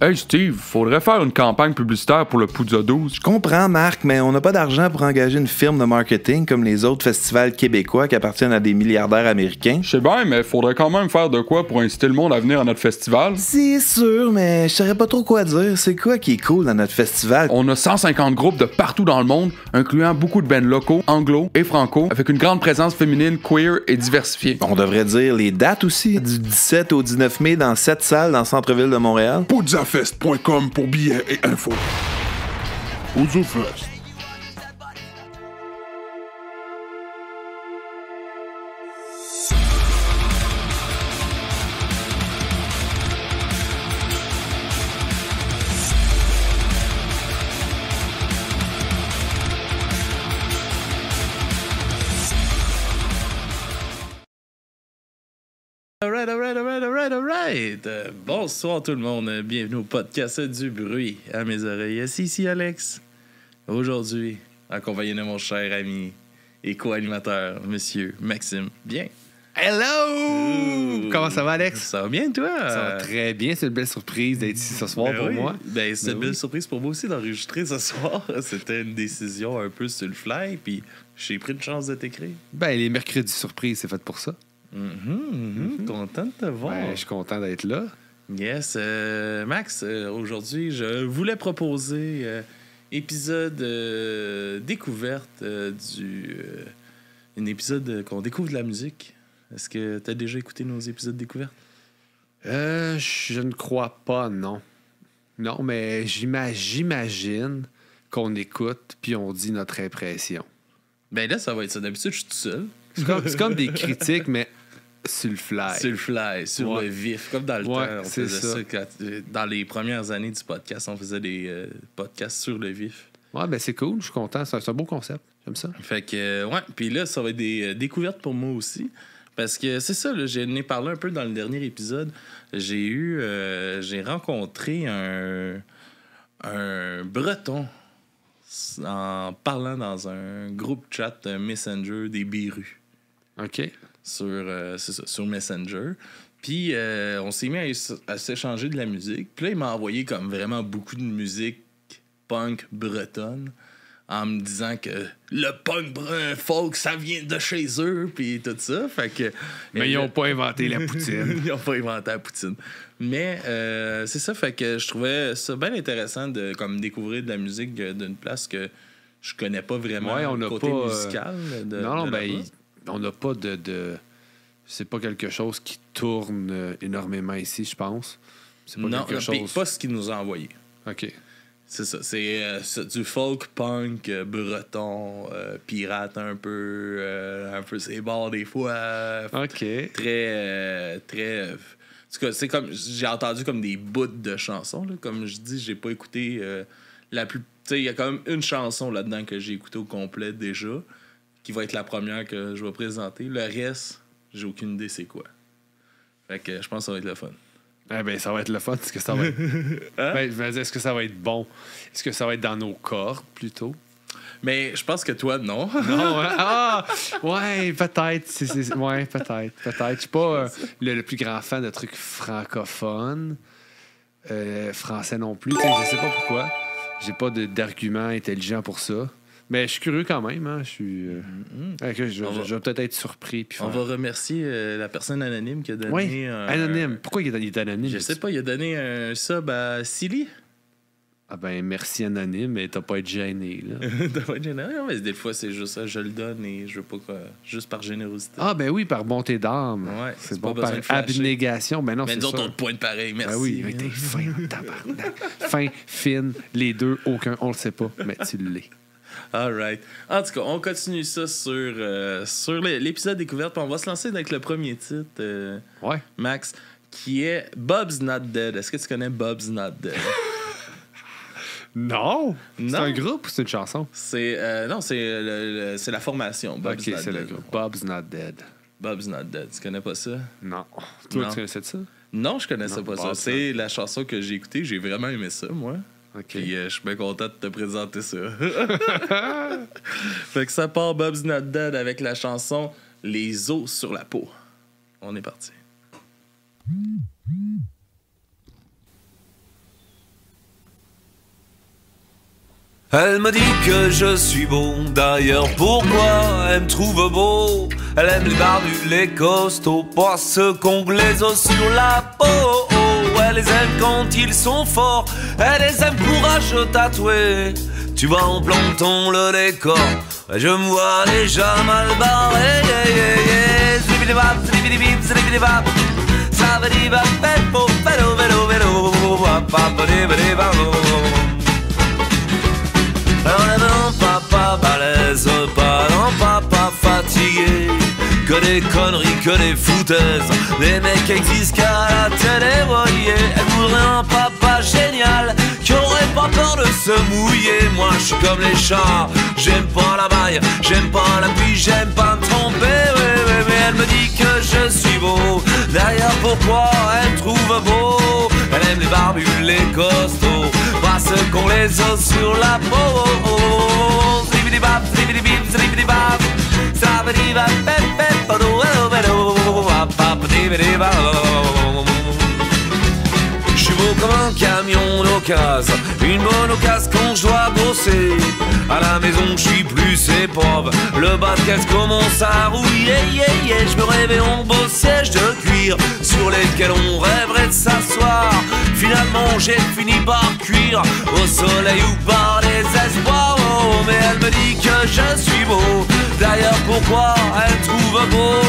Hey Steve, faudrait faire une campagne publicitaire pour le Poudza 12. Je comprends, Marc, mais on n'a pas d'argent pour engager une firme de marketing comme les autres festivals québécois qui appartiennent à des milliardaires américains. Je sais bien, mais faudrait quand même faire de quoi pour inciter le monde à venir à notre festival. C'est sûr, mais je saurais pas trop quoi dire. C'est quoi qui est cool dans notre festival? On a 150 groupes de partout dans le monde, incluant beaucoup de bands locaux, anglo et franco, avec une grande présence féminine, queer et diversifiée. On devrait dire les dates aussi. Du 17 au 19 mai dans 7 salles dans le centre-ville de Montréal. Poudzafest.com pour billets et infos. Poudzafest. Alright. Bonsoir tout le monde. Bienvenue au podcast du bruit à mes oreilles. C'est ici Alex. Aujourd'hui, accompagné de mon cher ami et co-animateur, monsieur Maxime. Bien. Hello! Comment ça va, Alex? Ça va bien, toi? Ça va très bien. C'est une belle surprise d'être ici ce soir pour moi. Ben, c'est une belle surprise pour moi aussi d'enregistrer ce soir. C'était une décision un peu sur le fly, puis j'ai pris une chance de t'écrire. Ben, les mercredis surprises, c'est fait pour ça. Content de te voir. Ben, je suis content d'être là. Yes. Max, aujourd'hui, je voulais proposer épisode découverte un épisode qu'on découvre de la musique. Est-ce que tu as déjà écouté nos épisodes découvertes? Je ne crois pas, non. Non, mais j'imagine qu'on écoute puis on dit notre impression. Ben là, ça va être ça. D'habitude, je suis tout seul. C'est comme des critiques, mais sur le fly. Sur le fly, sur le vif. Comme dans le temps, on faisait ça. Dans les premières années du podcast, on faisait des podcasts sur le vif. Ouais, ben c'est cool, je suis content. C'est un beau concept. J'aime ça. Fait que, ouais. Puis là, ça va être des découvertes pour moi aussi. Parce que c'est ça, là, j'en ai parlé un peu dans le dernier épisode. J'ai rencontré un Breton en parlant dans un groupe chat Messenger des Birus. OK. Sur Messenger. Puis on s'est mis à s'échanger de la musique. Puis là, il m'a envoyé comme vraiment beaucoup de musique punk bretonne en me disant que le punk folk, ça vient de chez eux, puis tout ça. Fait que, mais ils n'ont pas inventé la poutine. Ils n'ont pas inventé la poutine. Mais c'est ça, fait que je trouvais ça bien intéressant de comme découvrir de la musique d'une place que je connais pas vraiment côté musical. On n'a pas de c'est pas quelque chose qui tourne énormément ici, je pense. C'est pas quelque chose. Pas ce qu'il nous a envoyé. OK. C'est ça. C'est du folk punk breton, pirate un peu c'est bars des fois. OK. Très. En tout cas, c'est comme. J'ai entendu comme des bouts de chansons. Là. Comme je dis, j'ai pas écouté la plus. Tu sais, il y a quand même une chanson là-dedans que j'ai écouté au complet déjà, qui va être la première que je vais présenter. Le reste, j'ai aucune idée c'est quoi. Fait que je pense que ça va être le fun. Eh bien, ça va être le fun. Est-ce que ça va être... est-ce que ça va être bon? Est-ce que ça va être dans nos corps, plutôt? Mais je pense que toi, non. Non, hein? Ah! Ouais, peut-être. Ouais, peut-être. Je suis pas le plus grand fan de trucs francophones. Français non plus. Je sais pas pourquoi. J'ai pas d'argument intelligent pour ça. Mais je suis curieux quand même. Hein? Je vais peut-être être surpris. Puis on va remercier la personne anonyme qui a donné... Oui, anonyme. Pourquoi il est anonyme? Je sais pas, il a donné un sub à Silly. Ah ben, merci anonyme, mais t'as pas à être gêné. Là. T'as pas à être gêné? Non, mais des fois, c'est juste ça. Je le donne et je veux pas juste par générosité. Ah ben oui, par bonté d'âme. Ouais, c'est bon, par abnégation. Ben non, mais c'est nous autres, ça. on te pointe pareil, merci. Ben oui, mais t'es fin, tabarnak. Fin, fine, les deux, aucun, on le sait pas, mais tu l'es. All right. En tout cas, on continue ça sur l'épisode découverte. Puis on va se lancer avec le premier titre, Max, qui est Bob's Not Dead. Est-ce que tu connais Bob's Not Dead? Non! C'est un groupe ou c'est une chanson? C'est la formation. Bob's Not c'est Dead. Le groupe. Bob's Not Dead. Bob's Not Dead. Tu connais pas ça? Non. Toi, tu connaissais ça? Non, je connaissais pas ça. C'est la chanson que j'ai écoutée. J'ai vraiment aimé ça, moi. Okay. Puis je suis bien content de te présenter ça. Fait que ça part Bob's Not Dead avec la chanson Les os sur la peau. On est parti. Elle me dit que je suis beau, d'ailleurs pourquoi elle me trouve beau? Elle aime les barbus, les costauds, pas ceux qu'on glaise sur la peau. Elle les aime quand ils sont forts, elle les aime courageux tatoués. Tu vois en plantant le décor, je me vois déjà mal barré. Un papa balèze, pas un papa fatigué. Que des conneries, que des foutaises. Les mecs existent qu'à la télé, voyez. Elle voudrait un papa génial qui aurait pas peur de se mouiller. Moi je suis comme les chats, j'aime pas la maille, j'aime pas la pluie, j'aime pas me tromper. Mais elle me dit que je suis beau. D'ailleurs pourquoi elle me trouve beau? Elle aime les barbus, les costauds, pas ceux qu'on les os sur la peau. Zibidi-bap, zibidi-bip, zibidi-bap. Je suis beau comme un camion d'occasion, une bonne occasion quand je dois bosser. À la maison je suis plus épave, le basket commence à rouiller. Je me réveille en beau siège de cuir sur lesquels on rêverait de s'asseoir. Finalement j'ai fini par cuire au soleil ou par les espoirs. Mais elle me dit que je suis beau. D'ailleurs pourquoi elle trouve beau?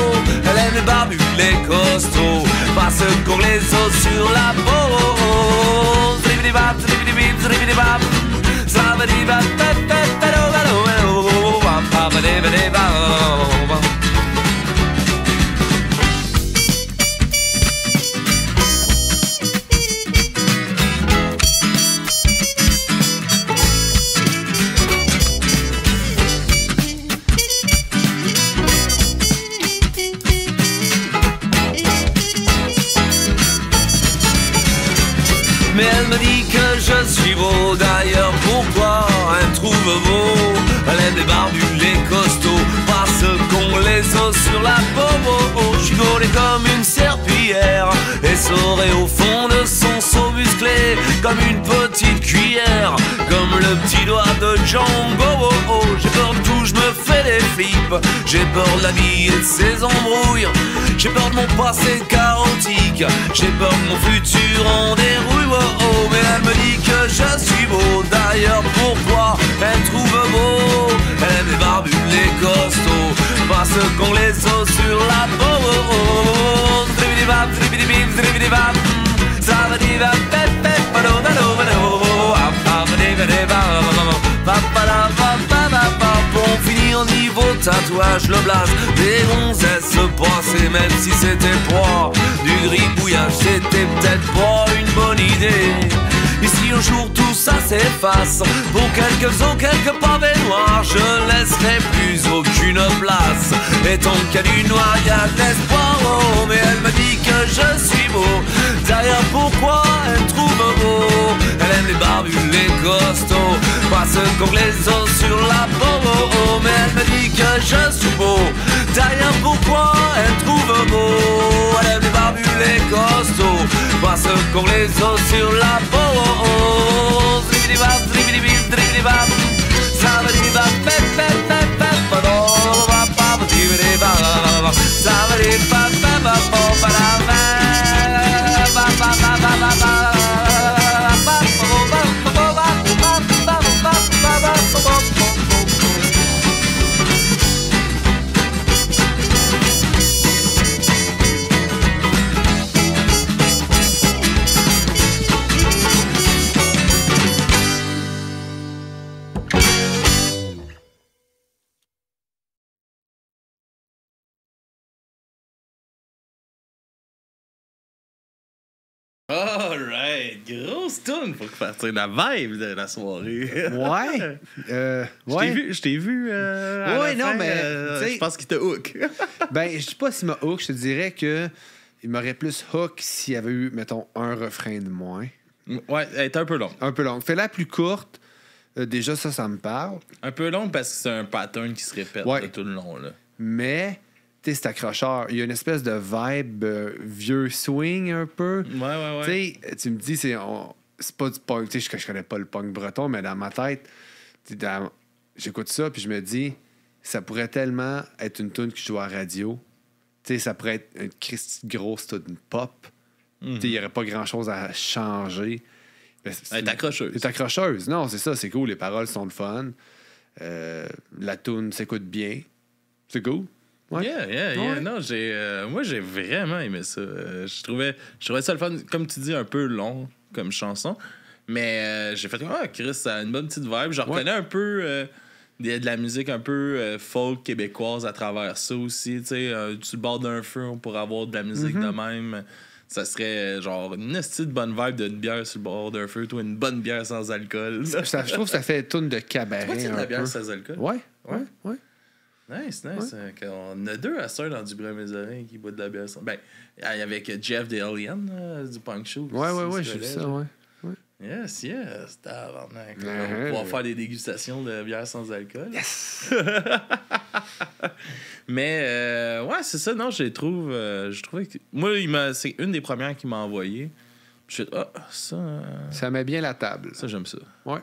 Elle aime les barbus, les costauds, pas ceux qu'on les os sur la peau. Zribidi-bap, zribidi-bip, zribidi-bap. Zrabidi-bap, mais elle me dit que je suis beau. D'ailleurs pourquoi elle me trouve beau? Elle aime les barbus, les costauds, pas ceux qu'on les os sur la peau. Je suis gaulé comme une serpillière, essoré au fond de son seau musclé comme une petite cuillère, comme le petit doigt de Django. J'ai peur de tout, je me fais des flips. J'ai peur de la vie et de ses embrouilles. J'ai peur de mon passé chaotique. J'ai peur de mon futur en dérouille. Mais elle me dit que je suis beau. D'ailleurs pourquoi elle trouve beau? Elle aime les barbus, les costauds, pas ceux qu'on les os sur la peau. Zribidi-bap, zribidi-bip, zribidi-bap. Zavadi-bap, pep-pep, bado-bado-bado. Pour finir niveau tatouage, le blaze des gonzesses passées, même si c'était pas du gribouillage, c'était peut-être pas une bonne idée. Et si un jour tout ça s'efface, pour quelques os, quelques pavés noirs, je laisserai plus aucune place. Et tant qu'il y a du noir, il y a de l'espoir. Mais elle me dit que je suis beau. D'ailleurs pourquoi elle trouve beau? Elle aime les barbus, les costauds, pas ceux qu'on les os sur la peau. Mais elle me dit que je suis beau. D'ailleurs pourquoi elle trouve beau? Elle aime les barbus, les costauds, pas ceux qu'on les os sur la peau. Zribidi-bap, zribidi-bip, zribidi-bap. Zavadi-bap, pep, pep, pep, pep, badoo-bap, bap, zribidi-bap. Zavadi-bap, pep, pep, pop, badam, bap, bap, bap, bap, bap, bap. Alright, grosse toune pour partir la vibe de la soirée. Ouais. Je t'ai vu. À Ouais, la non, fin, mais, tu sais- je pense qu'il te hook. Ben, je sais pas s'il m'a hook, je te dirais que il m'aurait plus hook s'il y avait eu, mettons, un refrain de moins. Ouais, elle est un peu longue. Un peu long. Fais-la plus courte. Déjà, ça me parle. Un peu longue parce que c'est un pattern qui se répète Ouais. là, tout le long. Là. Mais, tu sais, c'est accrocheur. Il y a une espèce de vibe vieux swing un peu. Ouais. Tu sais, tu me dis, c'est pas du punk. Tu sais, je connais pas le punk breton, mais dans ma tête, J'écoute ça, puis je me dis, ça pourrait tellement être une tune qui joue à la radio. Tu sais, ça pourrait être une grosse tune pop. Il n'y aurait pas grand-chose à changer. Elle est accrocheuse. Elle est accrocheuse. Non, c'est ça, c'est cool. Les paroles sont le fun. La tune s'écoute bien. C'est cool. Ouais. Yeah. Ouais. Non, moi, j'ai vraiment aimé ça. Je trouvais ça le fun. Comme tu dis, un peu long comme chanson. Mais j'ai fait comme, Chris, ça a une bonne petite vibe. Je reconnais un peu de la musique un peu folk québécoise à travers ça aussi. Tu sais, sur le bord d'un feu, on pourrait avoir de la musique de même. Ça serait genre une petite bonne vibe d'une bière sur le bord d'un feu. Toi, une bonne bière sans alcool. Je trouve que ça fait tune de cabaret. Toi, tu de la un bière peu. sans alcool? Ouais. Nice. On a 2 à soeur dans du brin mes oreilles qui boivent de la bière sans... Ben, avec Jeff the Alien, du punk show. Ouais, j'ai vu ça, ouais. Yes, tabarnak. On va pouvoir faire des dégustations de bière sans alcool. Yes! Mais, c'est ça, non, je trouvais que... Moi, c'est une des premières qu'il m'a envoyé. Je fais, ça... Ça met bien la table. Ça, j'aime ça. Ouais.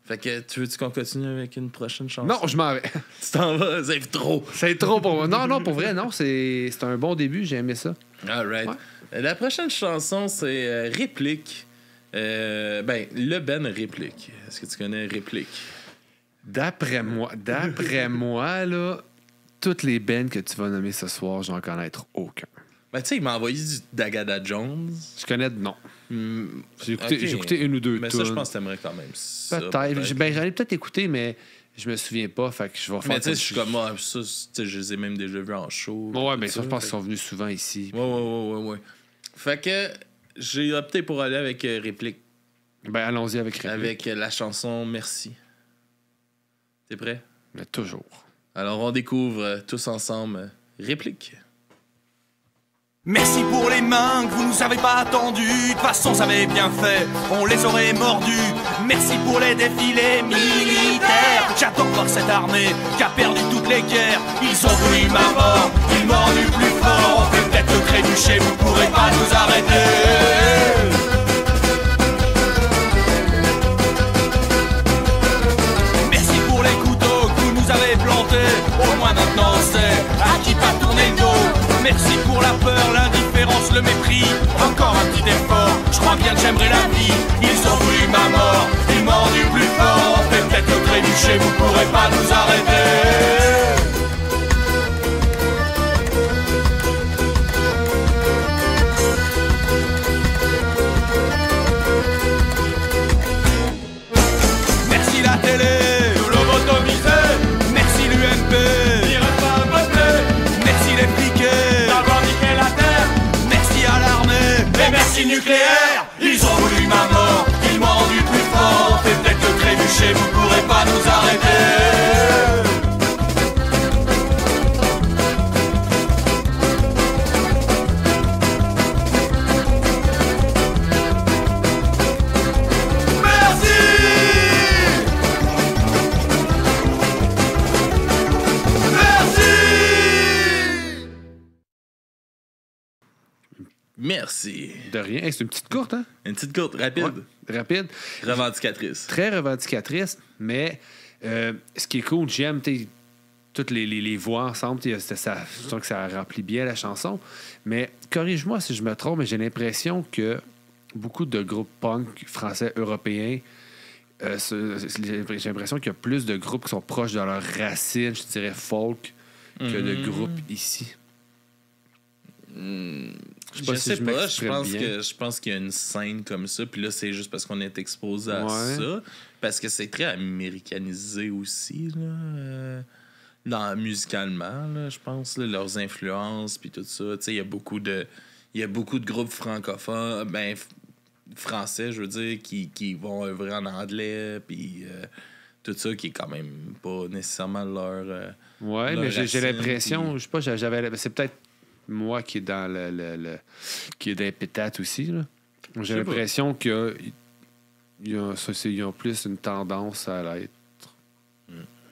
Fait que, tu veux-tu qu'on continue avec une prochaine chanson? Non, je m'en vais. Tu t'en vas, c'est trop. C'est trop pour moi. Non, pour vrai, non, c'est un bon début, j'ai aimé ça. All right. Ouais. La prochaine chanson, c'est Réplique. Le Ben Réplique. Est-ce que tu connais Réplique? D'après moi, là, toutes les bands que tu vas nommer ce soir, j'en connaître aucun. Ben, tu sais, il m'a envoyé du Dagada Jones. Je connais de nom. J'ai écouté une ou deux mais tunes. ça, je pense que t'aimerais quand même ça. Peut-être. J'en ai peut-être écouté, mais je me souviens pas. Fait que je vais faire. Mais tu sais, je suis comme moi, ça, je les ai même déjà vus en show. Ouais, mais ça, je pense qu'ils sont venus souvent ici. Ouais. Fait que j'ai opté pour aller avec Réplique. Ben, allons-y avec Réplique. Avec la chanson Merci. T'es prêt? Mais toujours. Alors, on découvre tous ensemble Réplique. Merci pour les mains que vous nous avez pas attendues. De toute façon, ça avait bien fait, on les aurait mordus. Merci pour les défilés militaires. J'adore voir cette armée qui a perdu toutes les guerres. Ils ont voulu ma mort, ils m'ont rendu plus fort. On peut peut-être trébucher, vous pourrez pas nous arrêter. Merci pour les couteaux que vous nous avez plantés. Au moins maintenant on sait à qui pas tourner le dos. Merci pour la peur, l'indifférence, le mépris. Encore un petit effort, je crois bien que j'aimerais la vie. Ils ont voulu ma mort, ils m'ont rendu plus fort. On fait peut-être le trébucher, vous pourrez pas nous arrêter. Merci la télé, nous lobotomisé. Merci l'UMP, n'irait pas voter. Merci les fliqués, d'avoir niqué la terre. Merci à l'armée, et merci le nucléaire. Ils ont voulu ma mort, ils m'ont rendu plus fort. Fait peut-être le trébucher, vous pourrez pas nous arrêter. Merci. De rien. Hey, c'est une petite courte, hein? Une petite courte, rapide. Ouais, rapide. Revendicatrice. Très revendicatrice, mais ce qui est cool, j'aime toutes les voix ensemble. Je sens que ça remplit bien la chanson. Mais corrige-moi si je me trompe, mais j'ai l'impression que beaucoup de groupes punk français, européens, j'ai l'impression qu'il y a plus de groupes qui sont proches de leurs racines, je dirais folk, que de groupes ici. Je sais pas, je pense qu'il y a une scène comme ça, puis là, c'est juste parce qu'on est exposé à ça. Parce que c'est très américanisé aussi, là, musicalement, là, je pense, là, leurs influences, puis tout ça. Il y a beaucoup de groupes francophones, français, je veux dire, qui vont œuvrer en anglais, puis tout ça, qui est quand même pas nécessairement leur. Ouais, mais j'ai l'impression, puis... je sais pas, c'est peut-être moi qui est dans qui est dans les pétates aussi, là. J'ai l'impression qu'ils ont plus une tendance à l'être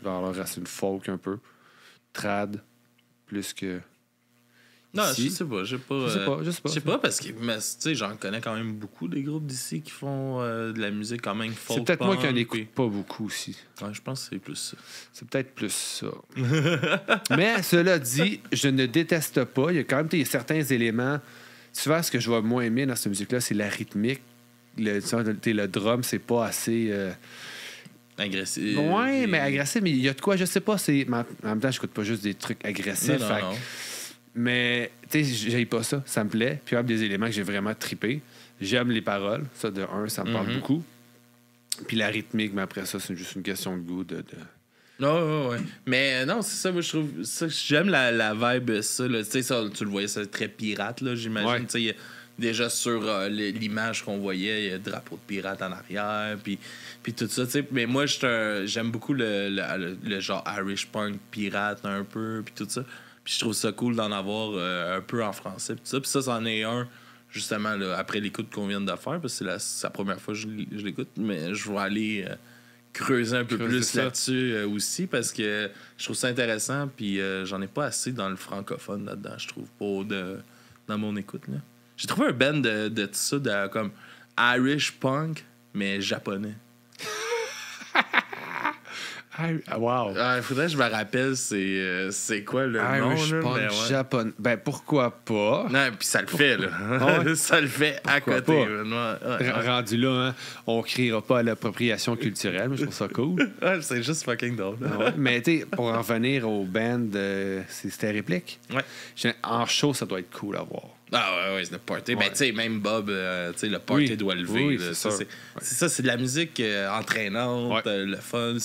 vers leur racine folk un peu. Trad, plus que. Non, Si. je sais pas. Je sais pas. Parce que tu sais, j'en connais quand même beaucoup des groupes d'ici qui font de la musique quand même folk. C'est peut-être moi qui en punk, écoute puis- pas beaucoup aussi. Ouais, je pense que c'est plus ça. C'est peut-être plus ça. Mais cela dit, je ne déteste pas. Il y a quand même certains éléments. Souvent, ce que je vais moins aimer dans cette musique-là, c'est la rythmique. Le drum, c'est pas assez. Agressif. Ouais, mais agressif. Mais il y a de quoi, je sais pas. Mais en même temps, j'écoute pas juste des trucs agressifs. Non, fait que- non. Mais, tu sais, j'aime pas ça. Ça me plaît. Puis, il y a des éléments que j'ai vraiment trippé. J'aime les paroles. Ça, de un, ça me parle beaucoup. Puis la rythmique, mais après ça, c'est juste une question de goût. Non, ouais. Mais non, c'est ça, moi, je trouve. Ça, j'aime la vibe, ça. Tu sais, ça, tu le voyais, c'est très pirate, là, j'imagine. Ouais. Tu sais, il y a déjà sur l'image qu'on voyait, il y a le drapeau de pirate en arrière, puis tout ça, tu sais. Mais moi, j'aime beaucoup le genre Irish punk pirate, un peu, puis tout ça. Puis je trouve ça cool d'en avoir un peu en français, puis tout ça. Puis ça, c'en est un, justement, là, après l'écoute qu'on vient de faire, parce que c'est la première fois que je l'écoute, mais je vais aller creuser un peu plus ça. là-dessus aussi, parce que je trouve ça intéressant, puis j'en ai pas assez dans le francophone là-dedans, je trouve, dans mon écoute, là. J'ai trouvé un band de ça, comme Irish punk, mais japonais. Wow. Il faudrait que je me rappelle c'est quoi le Irish nom, là, punk mais ouais. japonais. Ben, pourquoi pas? Non, puis ça le fait, là. Ouais. Ça le fait à Pourquoi côté. pas? man. Ouais. Rendu là, hein, on criera pas à l'appropriation culturelle, mais je trouve ça cool. Ouais, c'est juste fucking drôle. Ouais. Mais tu sais, pour en revenir au band, c'était réplique. Ouais. En show, ça doit être cool à voir. Ah ouais, c'est le party. Ouais. Ben, tu sais, même Bob, tu sais, le party Oui. doit lever. Oui, là. c'est Ça, sûr. c'est ça, c'est de la musique entraînante, Ouais. le fun.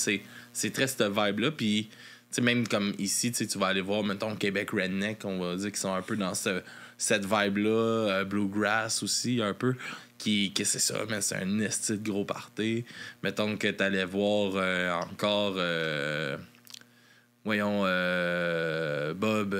C'est très cette vibe-là. Puis, tu sais, même comme ici, tu vas aller voir, mettons, Québec Redneck, on va dire qu'ils sont un peu dans cette vibe-là. Bluegrass aussi, un peu. Que c'est ça, mais c'est un esti de gros party. Mettons que t'allais voir encore, voyons, Bob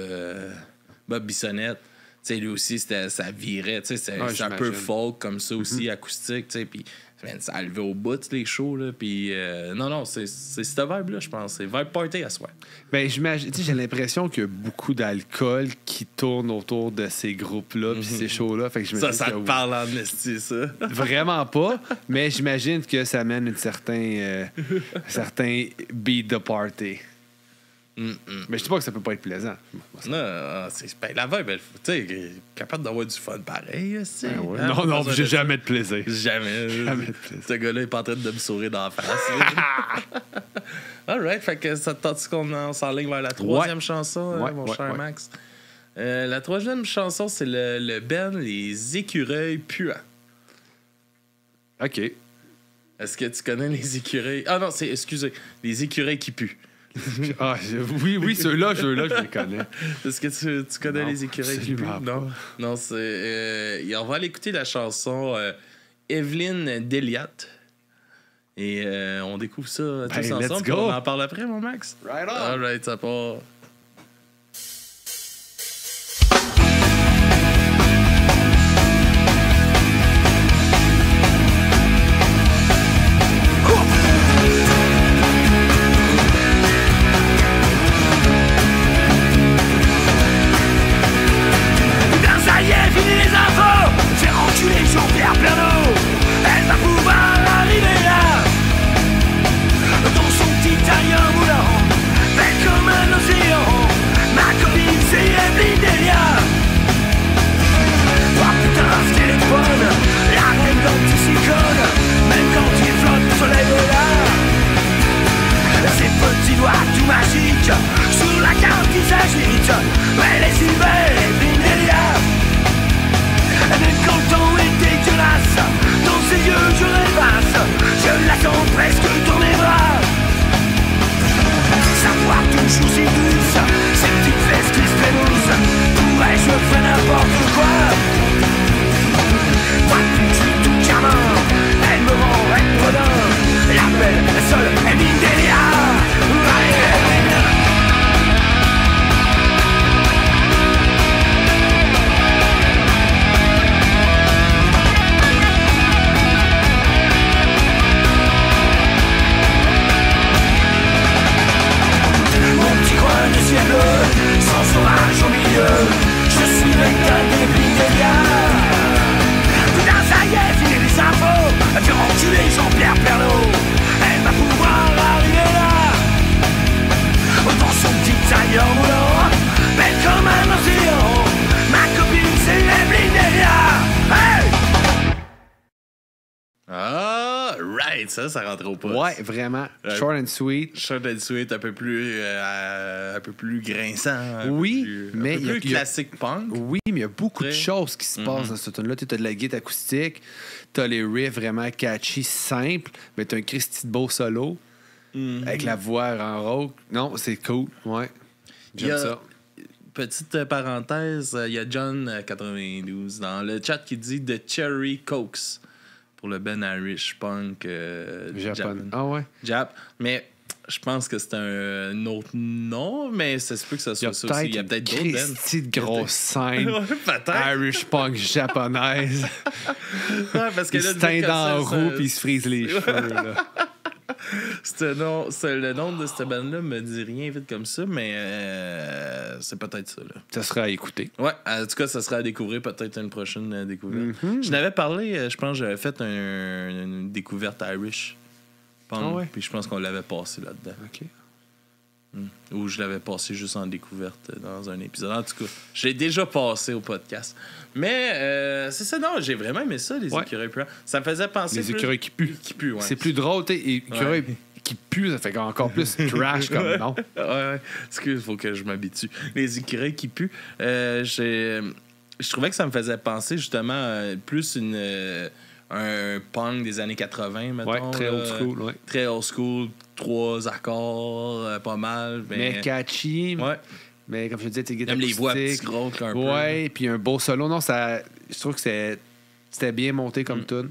Bissonnette. Tu sais, lui aussi, ça virait. Tu sais, c'est un peu j'imagine. folk comme ça aussi, acoustique. Tu sais, puis man, ça a levé au bout, les shows. Là, puis non, c'est cette vibe-là, je pense. C'est vibe party à soi. Ben, j'imagine, tu sais, j'ai l'impression qu'il y a beaucoup d'alcool qui tourne autour de ces groupes-là puis ces shows-là. Fait que j'imagine Ça que te oui. parle en esti, ça. Vraiment pas, mais j'imagine que ça amène un certain beat de party. Mais je dis pas que ça peut pas être plaisant. Non, ben, la vibe, tu sais, capable d'avoir du fun pareil. Esti, Ben ouais. hein, Non, pas besoin j'ai de- jamais de plaisir. Jamais. Jamais de plaisir. Ce gars-là est pas en train de me sourire dans la face. là. Alright, fait que ça te tente qu'on s'enligne vers la troisième chanson, Ouais, mon ouais, cher ouais. Max? La troisième chanson, c'est le band Les Écureuils Puants. OK. Est-ce que tu connais les écureuils? Ah non, excusez, les écureuils qui puent. Oui, ceux-là, je les connais. Est-ce que tu connais Non, les écureuils qui puent? absolument pas. Non, c'est... on va aller écouter la chanson Evelyne Deliat. Et on découvre ça tous let's ensemble. go. Puis on en parle après, mon Max? Right on. Alright, ça part. Putain, ça y est, fini les infos. J'ai enculé Jean-Pierre Pernaut. Elle va pouvoir arriver là, dans son petit tailleur moulant, belle comme un océan. Ah, right, ça rentrait au poste. Ouais, vraiment. Short and sweet. Short and sweet, un peu plus grinçant. Oui, mais un peu plus classique punk. Oui, mais il y a beaucoup de choses qui se passent dans ce tune-là. Tu as de la guitare acoustique, tu as les riffs vraiment catchy, simples, mais tu as un Christy de beau solo avec la voix en rock. Non, c'est cool. Ouais. J'aime ça. Petite parenthèse, il y a John92 dans le chat qui dit The Cherry Cokes pour le Ben Irish Punk Japan. Ah ouais? Jap. Mais je pense que c'est un autre nom, mais ça se peut que ça soit ça aussi. Il y a peut-être d'autres Ben. Christy de grosse scène. Peut-être. Irish Punk japonaise. Ouais, parce que Il là, se teint dans la roue puis il se frise les cheveux. Là. Le nom de cette bande-là me dit rien vite comme ça, mais c'est peut-être ça. Là. Ça sera à écouter. Ouais, en tout cas, ça sera à découvrir, peut-être une prochaine découverte. Je n'avais parlé, je pense que j'avais fait une découverte Irish. Puis je pense qu'on l'avait passé là-dedans. OK. Ou je l'avais passé juste en découverte dans un épisode. En tout cas, je l'ai déjà passé au podcast. Mais c'est ça, non, j'ai vraiment aimé ça, les écureuils puants. Ça me faisait penser. Les écureuils qui puent. Qui puent, ouais. C'est plus drôle, tu sais. Écureuils qui puent, ça fait encore plus trash comme nom. Ouais, excuse, il faut que je m'habitue. Les écureuils qui puent. Je trouvais que ça me faisait penser justement plus un punk des années 80, mettons. Ouais, très old school, ouais. Très old school, 3 accords, pas mal. Mais catchy. Ouais. Mais comme je te disais, tu guitares même les voix petites grosses un peu. Ouais, puis un beau solo. Non, ça, je trouve que c'était bien monté comme tune.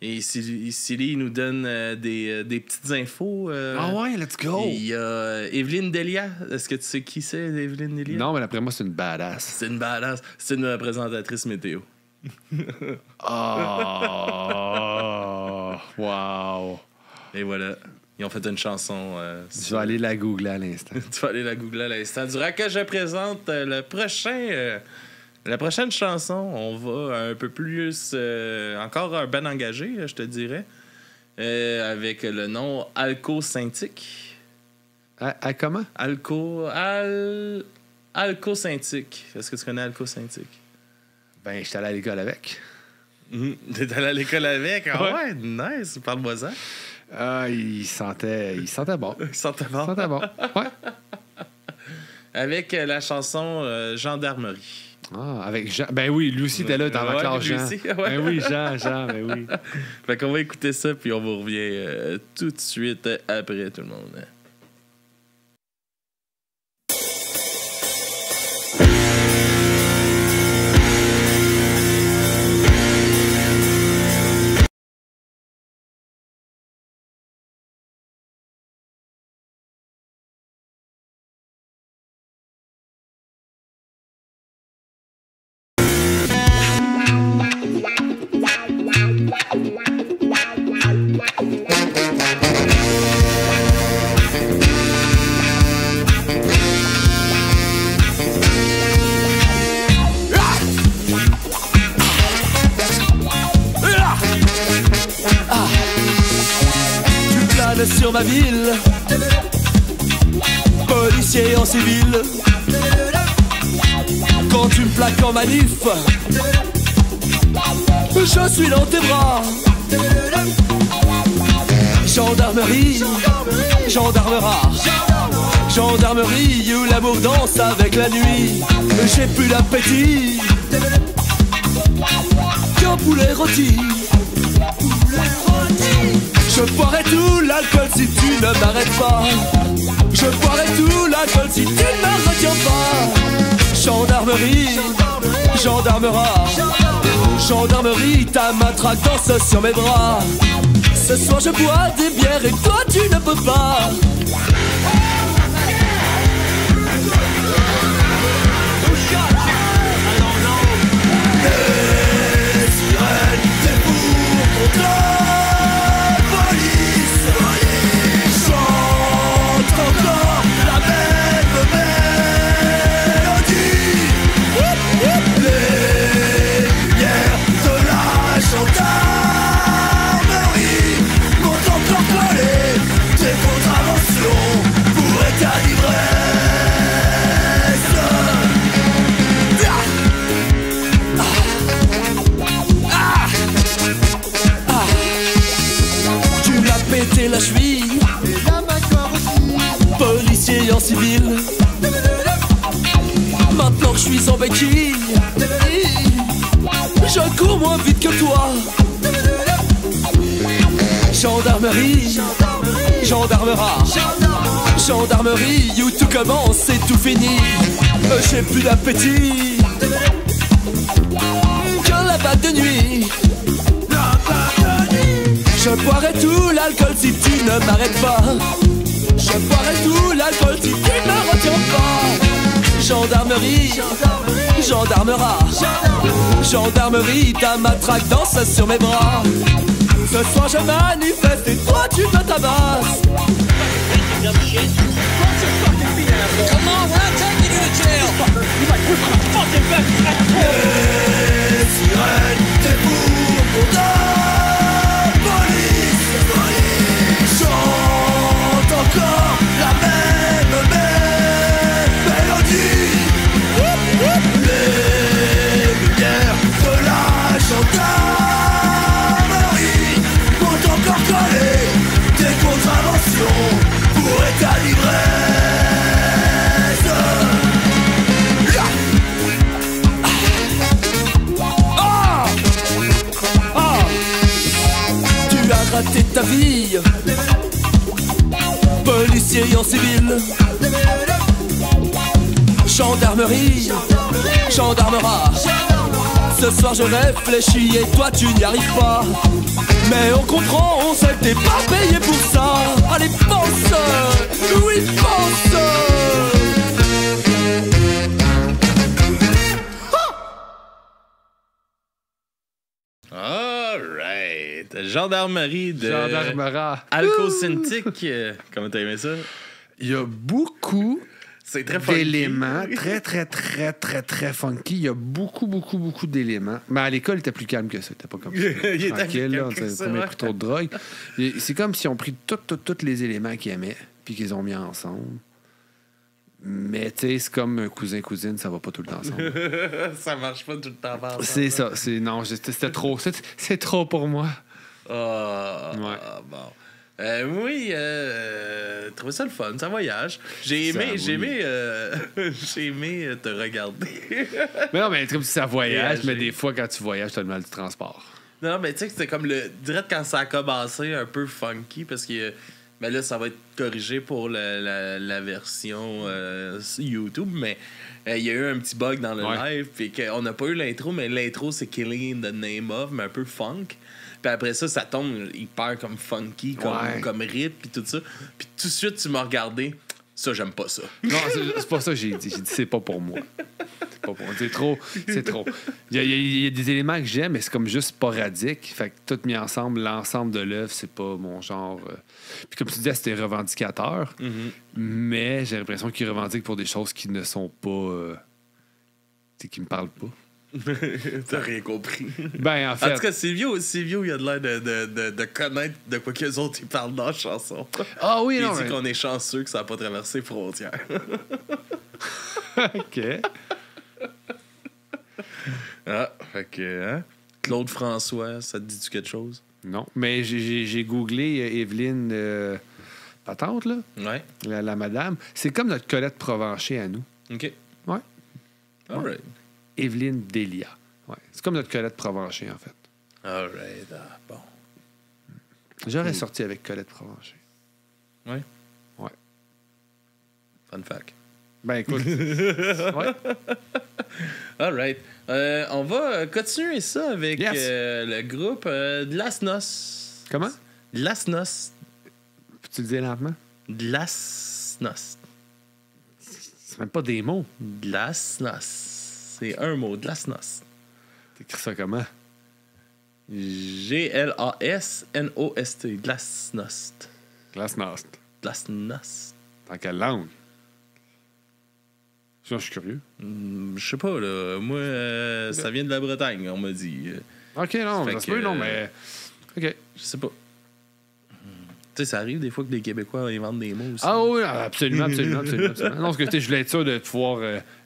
Et Silly il nous donne des petites infos. Ah ouais, let's go! Il y a Evelyne Delia. Est-ce que tu sais qui c'est, Evelyne Delia? Non, mais d'après moi, c'est une badass. C'est une badass. C'est une présentatrice météo. Oh! Wow! Et voilà. Ils ont fait une chanson. Je vais aller la googler à l'instant. Tu vas aller la googler à l'instant. Durant que je présente la prochaine chanson, on va un peu plus. Encore un ben engagé, je te dirais. Avec le nom Alco-Syntic. Comment? Alco-Syntic. Est-ce que tu connais Alco-Syntic? Ben, j'étais allé à l'école avec. T'es allé à l'école avec? Ah ouais, nice. Parle-moi-en. Il sentait bon. Il sentait bon? Il sentait bon, ouais. Avec la chanson Gendarmerie. Ah, avec Jean. Ben oui, lui aussi était là dans ma classe, Jean. Aussi, ouais. Ben oui, Jean, ben oui. Fait qu'on va écouter ça, puis on vous revient tout de suite après tout le monde. Sur ma ville, policier en civil. Quand tu me plaques en manif, je suis dans tes bras. Gendarmerie, gendarmera. Gendarmerie où l'amour danse avec la nuit. J'ai plus d'appétit qu'un poulet rôti. Je boirai tout l'alcool si tu ne m'arrêtes pas. Je boirai tout l'alcool si tu ne me retiens pas. Gendarmerie, gendarmera. Gendarmerie, ta matraque danse sur mes bras. Ce soir je bois des bières et toi tu ne peux pas. Les sirènes des bourgs contre la police. Chante encore la même mélodie. Les lumières de la gendarmerie vont encore coller des contraventions pour civil. Maintenant que je suis en béquille, je cours moins vite que toi. Gendarmerie, gendarmerat, gendarmerie, où tout commence et tout finit. J'ai plus d'appétit que la batte de nuit. Je boirai tout l'alcool si tu ne m'arrêtes pas. Je boirai tout l'alcool si tu ne me retiens pas. Gendarmerie, gendarmerat, gendarmerie, ta matraque danse sur mes bras. Ce soir je manifeste et toi tu me tabasses. Come on, we're not taking you to jail. Les sirènes débourent pour ta police. Chante encore la même mélodie. Les lumières de la gendarmerie vont encore coller des contraventions pour état d'ivresse. Tu as raté ta vie, policier en civil. Gendarmerie, gendarmerat. Ce soir je réfléchis et toi tu n'y arrives pas. Mais on comprend, on sait que t'es pas payé pour ça. Allez pense, oui pense. Alright. Gendarmerie de Gendarmerat. Alco-Cintiq. Comment t'as aimé ça? Il y a beaucoup C'est très funky. d'éléments, très funky. Il y a beaucoup d'éléments. Mais à l'école, il était plus calme que ça. C'était pas comme ça. Il était Tranquille, plus là, calme que on ça, n'a pas ouais. pris trop de drogue. C'est comme s'ils ont pris tous les éléments qu'ils aimaient puis qu'ils ont mis ensemble. Mais tu sais, c'est comme un cousin-cousine, ça va pas tout le temps ensemble. Ça marche pas tout le temps ensemble. C'est ça. C'était trop. C'est trop pour moi. Ah, Ouais. bon. Oui, trouvé ça le fun, ça voyage. J'ai aimé te regarder. Mais non, mais c'est comme si ça voyage, mais Réagir. des fois, quand tu voyages, t'as le mal du transport. Non, mais tu sais que c'était comme direct quand ça a commencé, un peu funky, parce que mais là, ça va être corrigé pour la version YouTube, mais il y a eu un petit bug dans le Ouais. live, puis qu'on n'a pas eu l'intro, mais l'intro, c'est Killing in the Name of, mais un peu funk. Puis après ça tombe hyper comme funky, Ouais. comme rip, puis tout ça. Puis tout de suite, tu m'as regardé. Ça, j'aime pas ça. Non, c'est pas ça que j'ai dit. J'ai dit, c'est pas pour moi. C'est pas pour moi. C'est trop. C'est trop. Il y a des éléments que j'aime, mais c'est comme juste sporadique. Fait que tout mis ensemble, l'ensemble de l'œuvre, c'est pas mon genre. Puis comme tu disais, c'était revendicateur, mais j'ai l'impression qu'ils revendiquent pour des choses qui ne sont pas. Qui me parlent pas. T'as rien compris. Ben, en En fait. tout cas, Silvio, il a de l'air de connaître de quoi qu'eux autres ils parlent dans la chanson. Ah oui, Il non. dit mais- qu'on est chanceux que ça n'a pas traversé frontière. OK. Ah, fait que, hein? Claude François, ça te dit-tu quelque chose? Non. Mais j'ai googlé Evelyne Patente, là, Ouais. la madame. C'est comme notre Colette Provencher à nous. OK. Ouais. Alright. Evelyne Delia. Ouais. C'est comme notre Colette Provencher, en fait. Alright. Ah, bon. J'aurais sorti avec Colette Provencher. Ouais. Ouais. Fun fact. Ben, écoute. Ouais. Alright. On va continuer ça avec Yes. le groupe Glasnost. Comment? Glasnost. Peux-tu le dire lentement? Glasnost. C'est même pas des mots. Glasnost. C'est un mot, Glasnost. T'écris ça comment? Glasnost. Glasnost. Glasnost. Glasnost. Dans quelle langue? Ça, je suis curieux. Je sais pas, là. Moi, ça vient de la Bretagne, on m'a dit. OK, non, Fait ça se que, peut, non, mais... OK. Je sais pas. Tu sais, ça arrive des fois que les Québécois inventent des mots aussi. Ah oui, absolument. Non, parce que tu sais, je voulais être sûr de pouvoir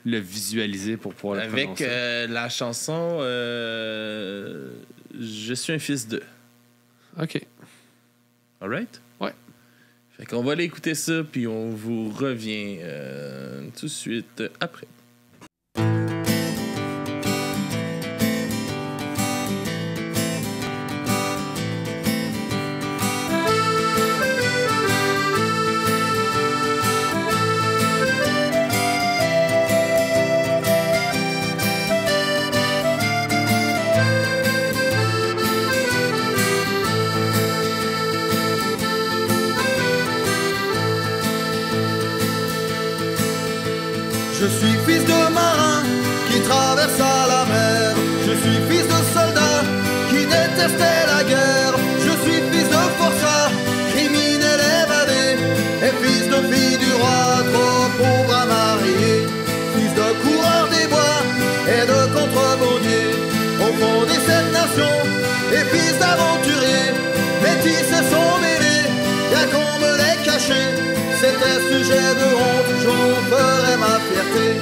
le visualiser pour pouvoir le Avec prononcer. la chanson Je suis un fils de. OK. Alright? Ouais. Fait qu'on va aller écouter ça, puis on vous revient tout de suite après. Je suis fils de marin qui traversa la mer. Je suis fils de soldat qui détestait la guerre. Je suis fils de forçat, criminel évadé, et fils de fille du roi, trop pauvre à marier. Fils de coureur des bois et de contrebandier, au fond des 7 nations, et fils d'aventurier. Métis et sont mêlés, y'a qu'on me les cachait. C'était sujet de honte, j'en ferais ma fierté.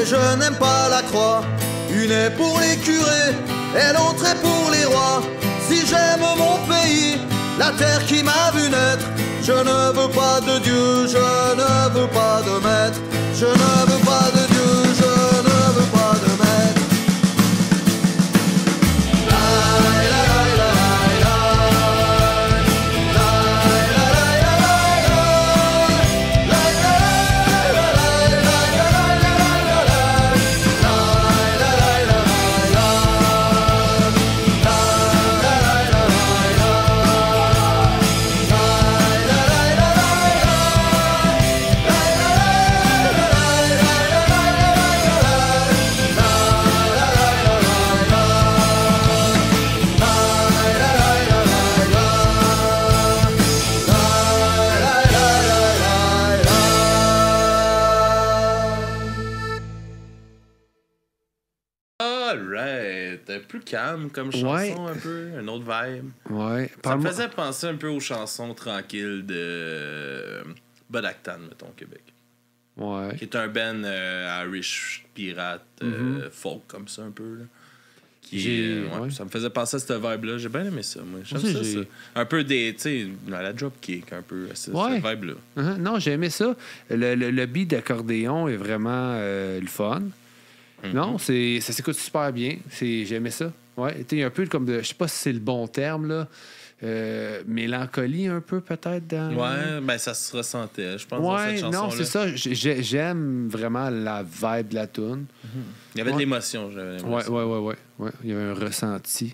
Je n'aime pas la croix. Une est pour les curés et l'autre est pour les rois. Si j'aime mon pays, la terre qui m'a vu naître, je ne veux pas de Dieu, je ne veux pas de maître. Je ne veux pas de Dieu, je ne veux pas de maître. Plus calme comme chanson, un peu, un autre vibe. Ouais. Ça me faisait penser un peu aux chansons tranquilles de Bud Actan, mettons, au Québec. Ouais. Qui est un band Irish pirate, folk comme ça, un peu. Là. Ouais. Ça me faisait penser à cette vibe-là. J'ai bien aimé ça, moi. J'aime Aussi, ça. Un peu des, tu sais, la dropkick, un peu, cette vibe-là. Non, j'ai aimé ça. Le beat d'accordéon est vraiment le fun. Non, ça s'écoute super bien. J'ai aimé ça. Ouais, il y a un peu comme je sais pas si c'est le bon terme, là. Mélancolie un peu peut-être dans... Ouais, ben ça se ressentait, je pense, dans cette chanson-là. Non, c'est ça. J'aime vraiment la vibe de la tune. Il y avait de l'émotion, j'avais l'impression. Ouais. Il y avait un ressenti.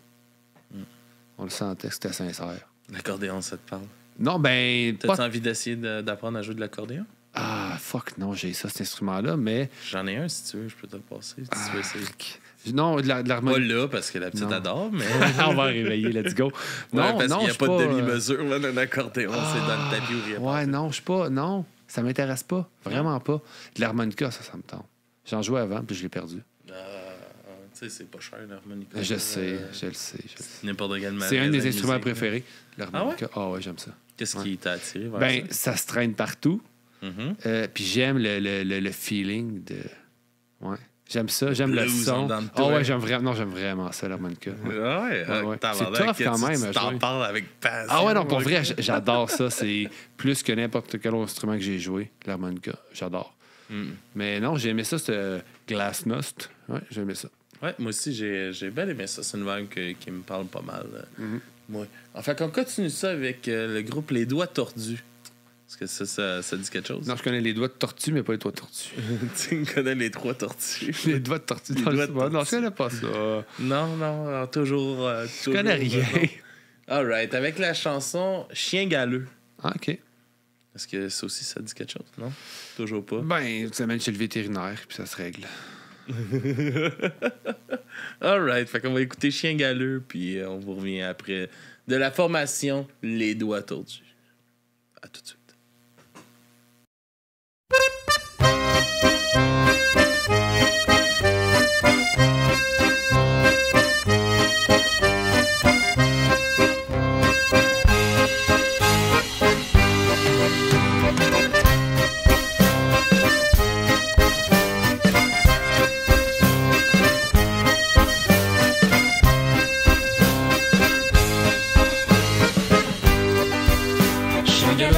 On le sentait que c'était sincère. L'accordéon, ça te parle? Non, ben... T'as-tu envie d'essayer d'apprendre à jouer de l'accordéon? Ah, fuck, non, j'ai ça, cet instrument-là, mais... J'en ai un, si tu veux, je peux te le passer. Si tu veux essayer. Non, de l'harmonie. Pas là, parce que la petite adore, mais... On va réveiller, let's go. Non, parce qu'il n'y a pas de demi-mesure là, d'un accordéon, c'est dans le tapis ou rien. Ouais, non, je suis pas... Non, ça m'intéresse pas. Vraiment pas. De l'harmonica, ça me tente. J'en jouais avant, puis je l'ai perdu. Tu sais, c'est pas cher, l'harmonica. Je le sais. N'importe quel C'est un des instruments préférés, l'harmonica. Ah ouais, j'aime ça. Qu'est-ce qui t'a attiré vers ben, ça se traîne partout. Puis j'aime le feeling de... Ouais. J'aime ça, j'aime le son. J'aime vraiment ça, l'harmonica. Ouais. C'est tough quand même. Tu t'en parles avec passion. Ah ouais, non, pour vrai, j'adore ça. C'est plus que n'importe quel instrument que j'ai joué, l'harmonica. J'adore. Mais non, j'ai aimé ça, ce Glasnost. Ouais, j'ai aimé ça. Ouais, moi aussi, j'ai bien aimé ça. C'est une vibe qui me parle pas mal. Moi. Enfin, on continue ça avec le groupe Les Doigts Tordus. Est-ce que ça dit quelque chose? Non, je connais les doigts de tortue, mais pas les doigts de tortue. Tu connais les trois tortues? Les doigts de tortue. Non, je connais pas ça. Non, toujours. Je connais rien. All right. Avec la chanson Chien galeux. Ah, OK. Est-ce que ça aussi, ça dit quelque chose? Non? Toujours pas? Ben, tu amènes chez le vétérinaire, puis ça se règle. All right. Fait qu'on va écouter Chien galeux, puis on vous revient après de la formation Les Doigts Tordus. À tout de suite. Chien galeux,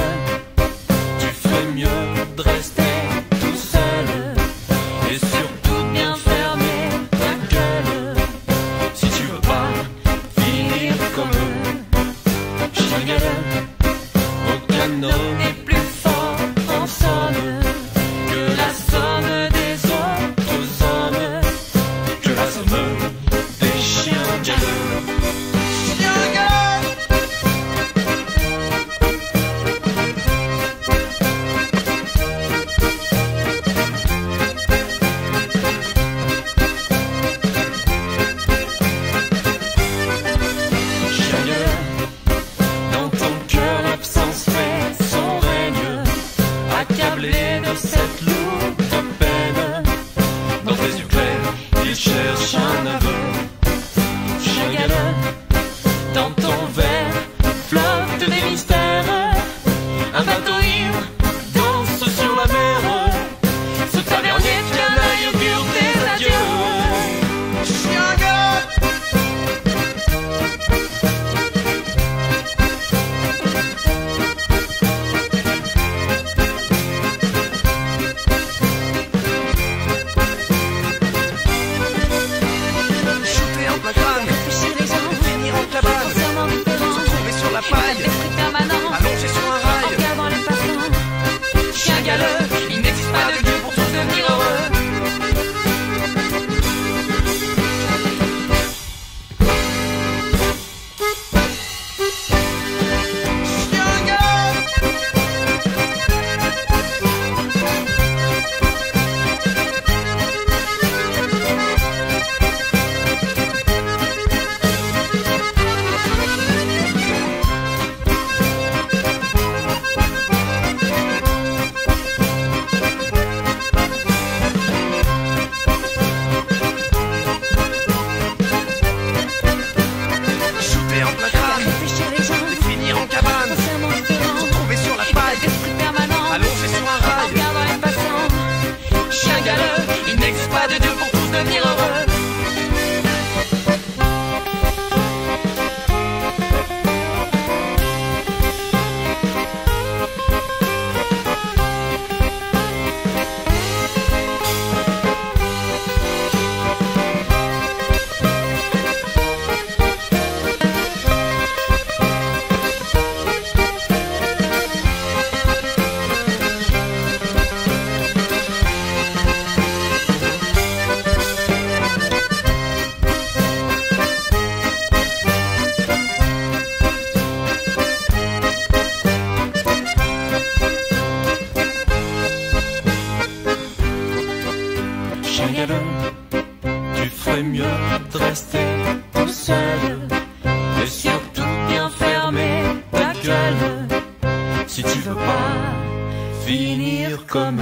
comme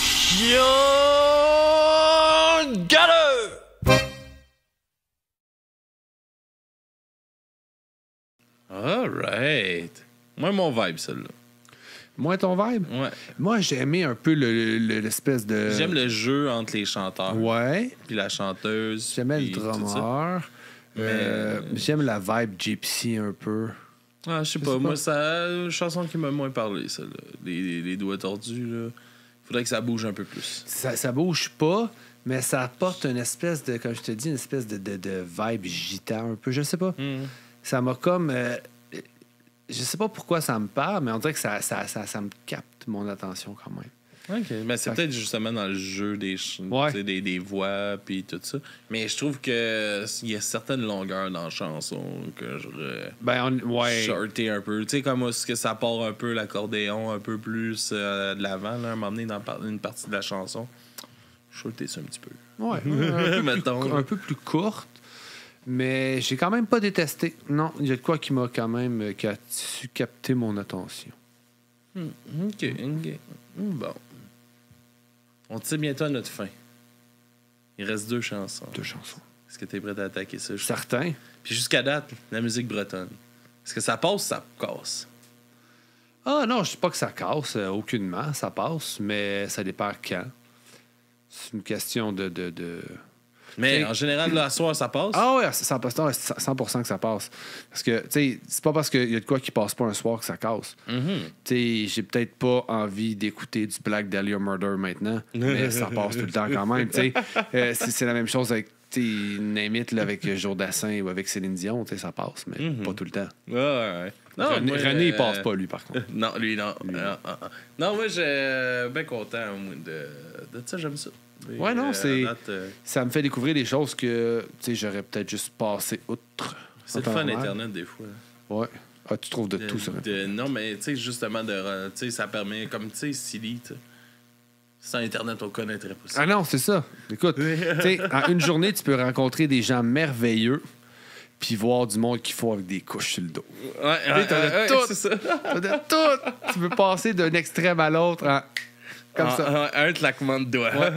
chien galeux. Alright. Moi, mon vibe, celle-là. Moi, ton vibe? Ouais. Moi, j'ai aimé un peu l'espèce de... J'aime le jeu entre les chanteurs. Ouais. Puis la chanteuse. J'aimais le puis tout ça. drummer. J'aime la vibe gypsy un peu. Ah, je sais pas. Moi, c'est une chanson qui m'a moins parlé, celle-là. Les doigts tordus, là. Faudrait que ça bouge un peu plus. Ça bouge pas, mais ça apporte une espèce de, comme je te dis, une espèce de vibe gitan un peu. Je sais pas. Ça m'a comme... je sais pas pourquoi ça me parle, mais on dirait que ça me capte mon attention quand même. OK. Mais c'est peut-être justement dans le jeu des voix puis tout ça. Mais je trouve que il y a certaines longueurs dans la chanson que j'aurais shorté un peu. Tu sais, comme est-ce que ça part un peu l'accordéon un peu plus de l'avant, là, à un moment donné dans une partie de la chanson. Shorté ça un petit peu. Ouais. Un peu plus courte. Mais j'ai quand même pas détesté. Non, il y a de quoi qui m'a quand même capté mon attention. OK. Bon. On tire bientôt à notre fin. Il reste 2 chansons. 2 chansons. Est-ce que tu es prêt à attaquer ça? Certain. Puis jusqu'à date, la musique bretonne. Est-ce que ça passe ou ça casse? Ah non, je dis pas que ça casse, aucunement, ça passe, mais ça dépend quand. C'est une question de... Mais en général, là, à soir, ça passe? Ah ouais, 100% que ça passe. Parce que, tu sais, c'est pas parce qu'il y a de quoi qui passe pas un soir que ça casse. Tu sais, j'ai peut-être pas envie d'écouter du Black Dahlia Murder maintenant, mais ça passe tout le temps quand même. Tu sais, c'est la même chose avec, name it, là, avec Jourdassin ou avec Céline Dion, tu sais, ça passe, mais pas tout le temps. Ouais. Non, René, il passe pas, lui, par contre. Non, lui, non. Non, moi, j'ai bien content de ça, j'aime ça. Ouais, non, ça me fait découvrir des choses que j'aurais peut-être juste passé outre. C'est le fun Internet, des fois. Ouais. Ah, tu trouves de tout ça. Non, mais tu sais, justement, ça permet, comme tu sais, Silly, sans Internet, on connaîtrait pas ça. Ah non, c'est ça. Écoute, en une journée, tu peux rencontrer des gens merveilleux puis voir du monde qu'il faut avec des couches sur le dos. Ouais, t'as de tout. C'est ça. T'as de tout. Tu peux passer d'un extrême à l'autre comme ça. Un claquement de doigts. Ouais.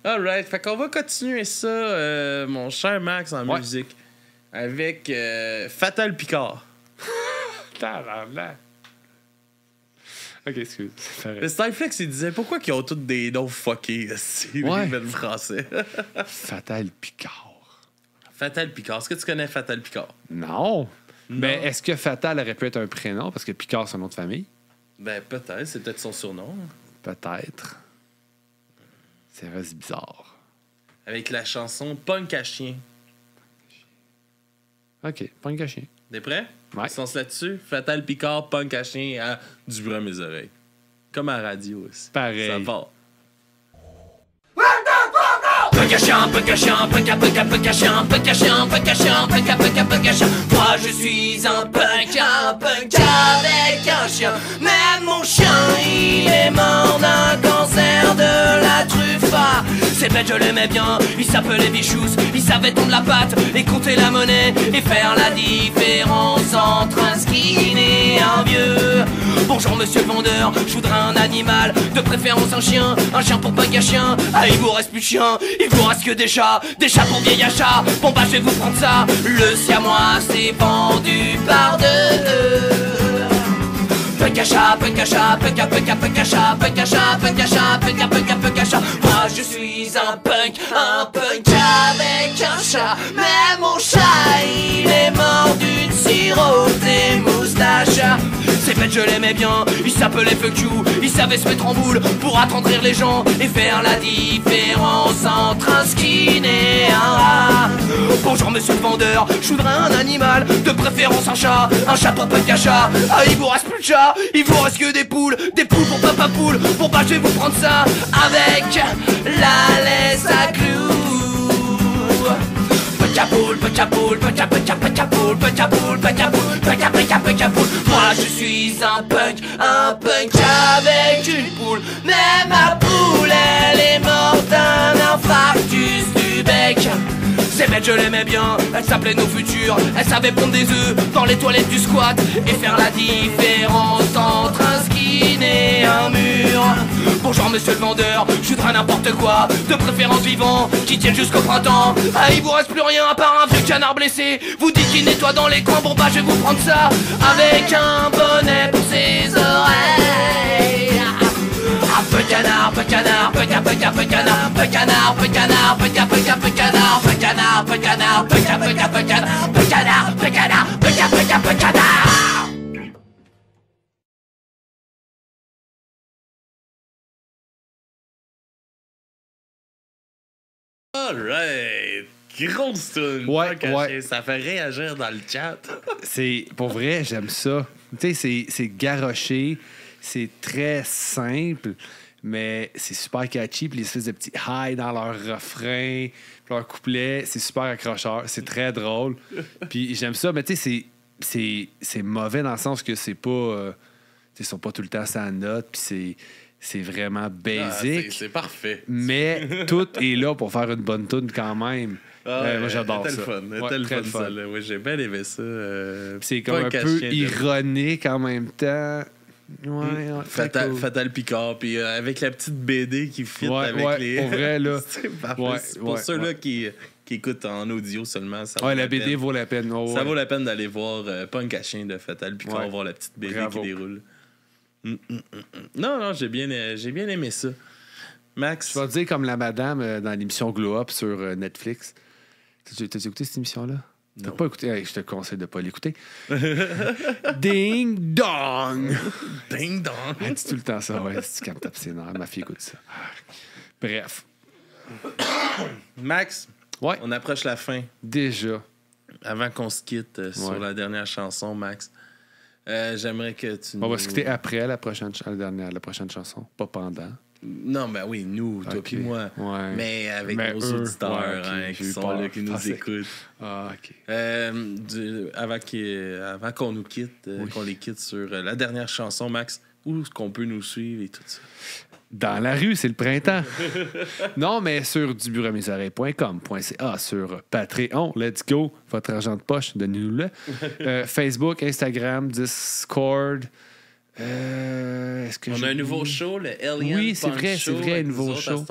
All right. Fait qu'on va continuer ça, mon cher Max, en musique, avec Fatal Picard. Tabarnak. OK, excuse. Le Starflex, il disait pourquoi ils ont tous des noms fuckés, les français. Fatal Picard. Fatal Picard. Est-ce que tu connais Fatal Picard? Non. Mais est-ce que Fatal aurait pu être un prénom? Parce que Picard, c'est un nom de famille. Ben, peut-être. C'est peut-être son surnom. Peut-être. C'est bizarre. Avec la chanson Punk à chien. OK, Punk à chien. T'es prêt? Ouais. On se là-dessus. Fatal Picard, Punk à chien à du bruit à mes oreilles. Comme à la radio aussi. Pareil. Ça part. Punk à chien, punk à chien, punk à chien, punk à chien, punk à chien, punk à chien. Moi je suis un punk avec un chien. Même mon chien, il est mort d'un cancer de la truffe. C'est bête, je l'aimais bien, il s'appelait Bichous. Il savait tondre la patte et compter la monnaie et faire la différence entre un skin et un vieux. Bonjour monsieur le vendeur, je voudrais un animal, de préférence un chien pour punk à chien. Ah, il vous reste plus de chiens, il vous reste que des chats pour vieil achat. Bon bah je vais vous prendre ça, le siamois s'est pendu par deux. Punk à chat, punk à chat, punk à chat, punk à chat, punk à chat, punk à chat. Moi je suis un punk avec un chat. Mais mon chat il est mort d'une cirrhose des moustaches. C'est bête, je l'aimais bien, il s'appelait Fuck You. Il savait se mettre en boule pour attendrir les gens et faire la différence entre un skin et un rat. Bonjour monsieur le vendeur, je voudrais un animal, de préférence un chat pour punk à chat. Ah, il vous reste plus de chats, il vous reste que des poules pour papa poule. Bon bah je vais vous prendre ça avec la laisse à clous. Moi je suis un punk avec une poule. Mais ma poule elle est morte d'un infarctus du bec. C'est bête, je l'aimais bien, elle s'appelait Nos Futurs. Elle savait pondre des œufs dans les toilettes du squat et faire la différence entre un skin et un mur. Bonjour monsieur le vendeur, je voudrais n'importe quoi, de préférence vivant, qui tienne jusqu'au printemps. Ah, il vous reste plus rien à part un vieux canard blessé. Vous dites qu'il nettoie dans les coins, bon bah je vais vous prendre ça avec un bonnet pour ses oreilles. Peu canard, peu canard, peu canard, peu canard, peu canard, peu canard, peu canard, peu canard, peu canard, peu canard, peu canard, peu canard, peu canard, peu canard, peu canard, peu canard, peu canard, peu canard, peu canard. Alright! Grosse tune! Ouais, Caché. ouais. Ça fait réagir dans le chat. C'est pour vrai, j'aime ça. Tu sais, c'est garoché, c'est très simple, mais c'est super catchy. Puis les espèces de petits highs dans leur refrain, puis leur couplet, c'est super accrocheur, c'est très drôle. Puis j'aime ça, mais tu sais, c'est mauvais dans le sens que c'est pas, ils sont pas tout le temps sa note, puis c'est vraiment basic. C'est parfait. Mais tout est là pour faire une bonne tune quand même. Moi, j'adore ça. C'était le fun, ça. Là. Ouais, j'ai bien aimé ça. C'est comme un peu ironique en même temps. Fatal Picard, puis avec la petite BD qui fit avec les... pour vrai, là. C'est parfait. Pour ceux-là qui écoutent en audio seulement, ça vaut la BD peine. Vaut la peine. Ça vaut la peine d'aller voir Punk à chien de Fatal Picard, voir la petite BD qui déroule. Non, j'ai bien aimé ça. Max? Je vais te dire comme la madame dans l'émission Glow Up sur Netflix. T'as écouté cette émission-là? T'as pas écouté? Hey, je te conseille de pas l'écouter. Ding dong! Ding dong! Elle dit tout le temps ça, ouais. C'est quand tape ses nerfs. Ma fille écoute ça. Bref. Max, on approche la fin. Déjà. Avant qu'on se quitte sur la dernière chanson, Max, j'aimerais que tu On va se quitter après la prochaine chanson, pas pendant. Non, ben oui, nous, toi puis moi. Ouais. Mais avec nos auditeurs qui sont là, qui nous écoutent. Ah, OK. Avant qu'on nous quitte, qu'on les quitte sur la dernière chanson, Max, où est-ce qu'on peut nous suivre et tout ça? Dans la rue, c'est le printemps. Non, mais sur duburemesoreilles.com.ca, sur Patreon, let's go, votre argent de poche, donnez-nous-le. Facebook, Instagram, Discord. On a un nouveau show, le Alien Oui, c'est Punk vrai, Show, c'est vrai, un nouveau show.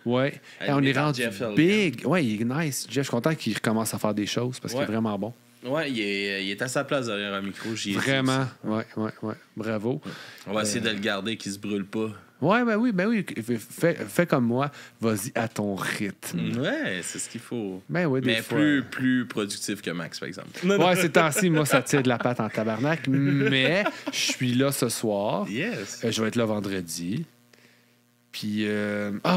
Ouais. On est rendu big. Ouais, il est nice. Jeff, je suis content qu'il recommence à faire des choses parce qu'il est vraiment bon. Ouais, il est à sa place derrière un micro. Vraiment. Ouais. Bravo. On va essayer de le garder, qu'il se brûle pas. Ouais, ben oui. Fais comme moi. Vas-y à ton rythme. Ouais, c'est ce qu'il faut. Ben oui, mais plus productif que Max, par exemple. Ouais, ces temps-ci, moi, ça tire de la patte en tabarnak. Mais je suis là ce soir. Yes. Je vais être là vendredi. Puis,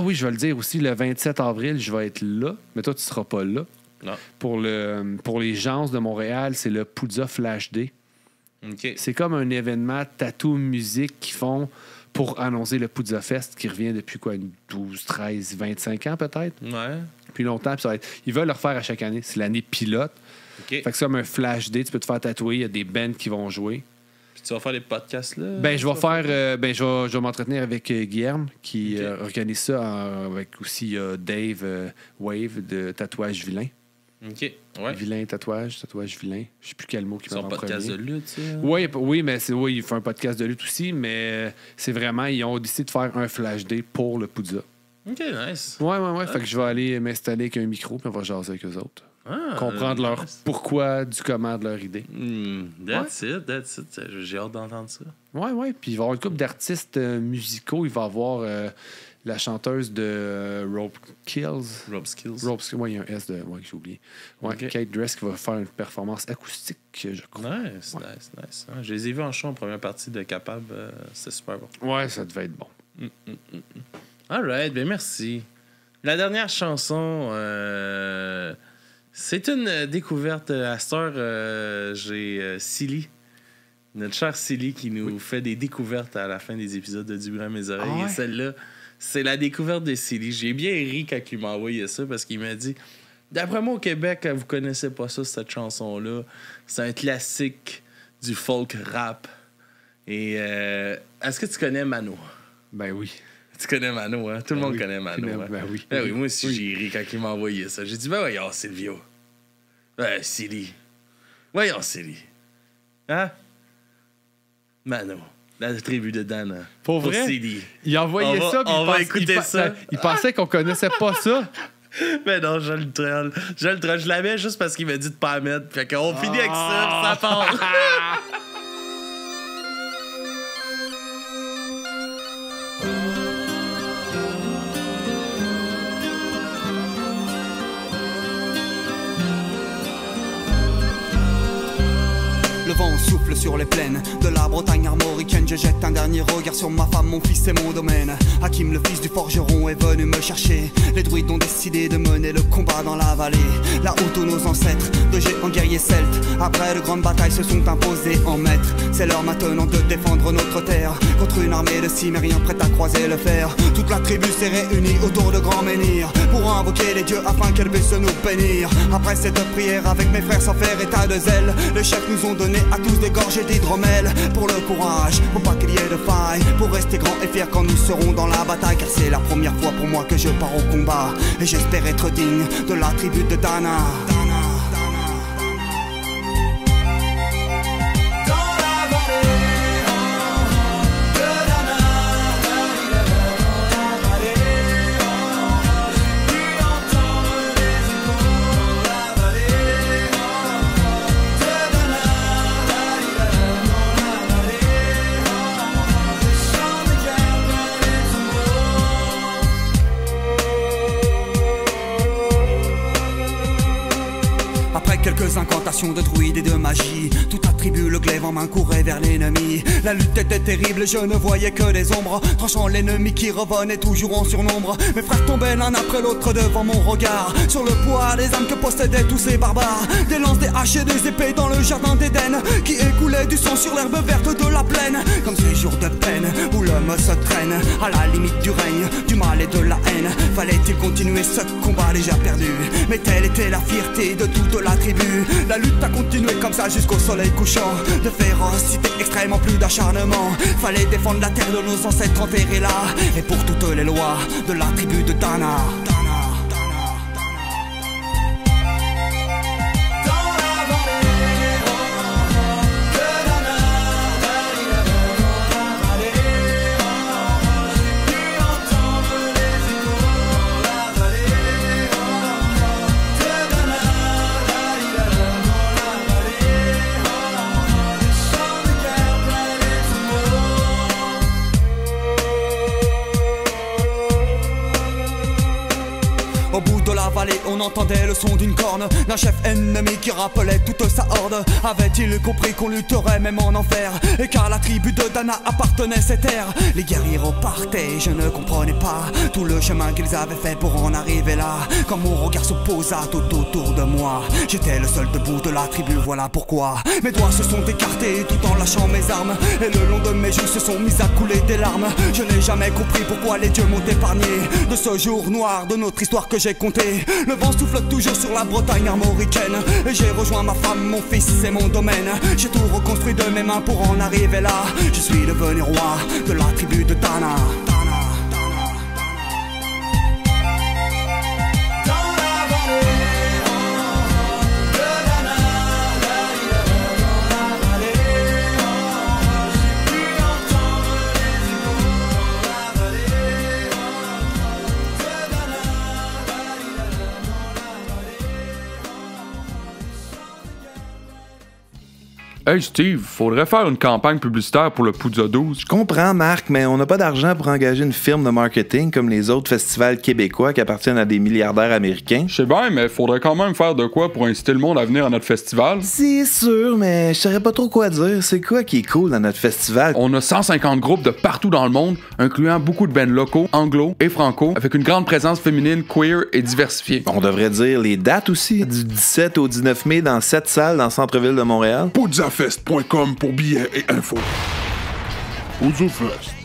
oui, je vais le dire aussi, le 27 avril, je vais être là. Mais toi, tu seras pas là. Non. Pour les gens de Montréal, c'est le Poudza Flash Day. Okay. C'est comme un événement tattoo musique qu'ils font pour annoncer le Poudza Fest qui revient depuis quoi, 12, 13, 25 ans peut-être? Ouais. Depuis longtemps. Puis ils veulent le refaire à chaque année. C'est l'année pilote. Okay. Fait que c'est comme un Flash Day. Tu peux te faire tatouer. Il y a des bands qui vont jouer. Puis tu vas faire des podcasts là? Je vais m'entretenir avec Guilherme qui organise ça avec aussi Dave Wave de Tatouage Vilain. OK. Ouais. Vilain, tatouage vilain. Je sais plus quel mot qui va en premier. Son podcast de lutte, ça? Oui, mais il fait un podcast de lutte aussi, mais c'est vraiment, ils ont décidé de faire un Flash Day pour le Poudza. OK, nice. Ouais. Fait que je vais aller m'installer avec un micro, puis on va jaser avec eux autres. Comprendre leur pourquoi, du comment de leur idée. That's it. J'ai hâte d'entendre ça. Ouais. Puis il va y avoir une couple d'artistes musicaux. Il va y avoir la chanteuse de Rope Skills. Oui, il y a un S que j'ai oublié. Ouais, okay. Kate Dress qui va faire une performance acoustique, je crois. Nice. Je les ai vus en show en première partie de Capable. C'était super bon. Ouais, ça devait être bon. All right, ben merci. La dernière chanson, c'est une découverte. À cette heure, j'ai Silly. Notre chère Silly qui nous fait des découvertes à la fin des épisodes de Du bruit à mes oreilles. Et celle-là, c'est la découverte de Silly. J'ai bien ri quand il m'a envoyé ça parce qu'il m'a dit d'après moi, au Québec, vous connaissez pas ça, cette chanson-là. C'est un classique du folk rap. Et est-ce que tu connais Mano? Ben oui. Tu connais Mano, hein? Tout le monde connaît Mano. Hein? Ben oui. Ben oui, moi aussi, j'ai ri quand il m'a envoyé ça. J'ai dit, ben voyons, Silvio. Ben, Silly. Voyons, Silly. Hein? Mano. La tribu de Dana. Pour vrai? Silly. Il envoyait ça, puis on va écouter ça. Il pensait qu'on connaissait pas ça. Mais non, je le troll. Je l'avais juste parce qu'il m'a dit de pas la mettre. Fait qu'on finit avec ça, puis ça part. Le vent souffle sur les plaines de la Bretagne armoricaine. Je jette un dernier regard sur ma femme, mon fils et mon domaine. Hakim, le fils du forgeron, est venu me chercher. Les druides ont décidé de mener le combat dans la vallée, là où tous nos ancêtres, de géants guerriers celtes, après de grandes batailles, se sont imposés en maîtres. C'est l'heure maintenant de défendre notre terre contre une armée de cimériens prête à croiser le fer. Toute la tribu s'est réunie autour de grands menhirs pour invoquer les dieux afin qu'elle puisse nous bénir. Après cette prière avec mes frères sans faire état de zèle, les chefs nous ont donné à tous des gorgées d'hydromel pour le courage, pour pas qu'il y ait de faille, pour rester grand et fier quand nous serons dans la bataille. Car c'est la première fois pour moi que je pars au combat et j'espère être digne de la tribu de Dana. Quelques incantations de druides et de magie, toute la tribu, le glaive en main, courait vers l'ennemi. La lutte était terrible, je ne voyais que des ombres, tranchant l'ennemi qui revenait toujours en surnombre. Mes frères tombaient l'un après l'autre devant mon regard, sur le poids des âmes que possédaient tous ces barbares. Des lances, des haches et des épées dans le jardin d'Éden, qui écoulaient du sang sur l'herbe verte de la plaine. Comme ces jours de peine où l'homme se traîne à la limite du règne, du mal et de la haine. Fallait-il continuer ce combat déjà perdu? Mais telle était la fierté de toute la tribu. La lutte a continué comme ça jusqu'au soleil couchant. De férocité extrême en plus d'acharnement. Fallait défendre la terre de nos ancêtres enterrés là, et pour toutes les lois de la tribu de Dana. Au bout de la vallée, on entendait le son d'une corne d'un chef ennemi qui rappelait toute sa horde. Avait-il compris qu'on lutterait même en enfer, et qu'à la tribu de Dana appartenait ces terres? Les guerriers repartaient, je ne comprenais pas tout le chemin qu'ils avaient fait pour en arriver là. Quand mon regard se posa tout autour de moi, j'étais le seul debout de la tribu, voilà pourquoi mes doigts se sont écartés tout en lâchant mes armes, et le long de mes joues se sont mis à couler des larmes. Je n'ai jamais compris pourquoi les dieux m'ont épargné de ce jour noir de notre histoire que j'ai compté. Le vent souffle toujours sur la Bretagne armoricaine, et j'ai rejoint ma femme, mon fils et mon domaine. J'ai tout reconstruit de mes mains pour en arriver là. Je suis devenu roi de la tribu de Dana. Hey Steve, faudrait faire une campagne publicitaire pour le Poudza 12. Je comprends, Marc, mais on n'a pas d'argent pour engager une firme de marketing comme les autres festivals québécois qui appartiennent à des milliardaires américains. Je sais bien, mais faudrait quand même faire de quoi pour inciter le monde à venir à notre festival. C'est sûr, mais je saurais pas trop quoi dire. C'est quoi qui est cool dans notre festival? On a 150 groupes de partout dans le monde, incluant beaucoup de bands locaux, anglo et franco, avec une grande présence féminine, queer et diversifiée. On devrait dire les dates aussi. Du 17 au 19 mai dans 7 salles dans le centre-ville de Montréal. Poudzafest.com pour billets et infos. Poudzafest.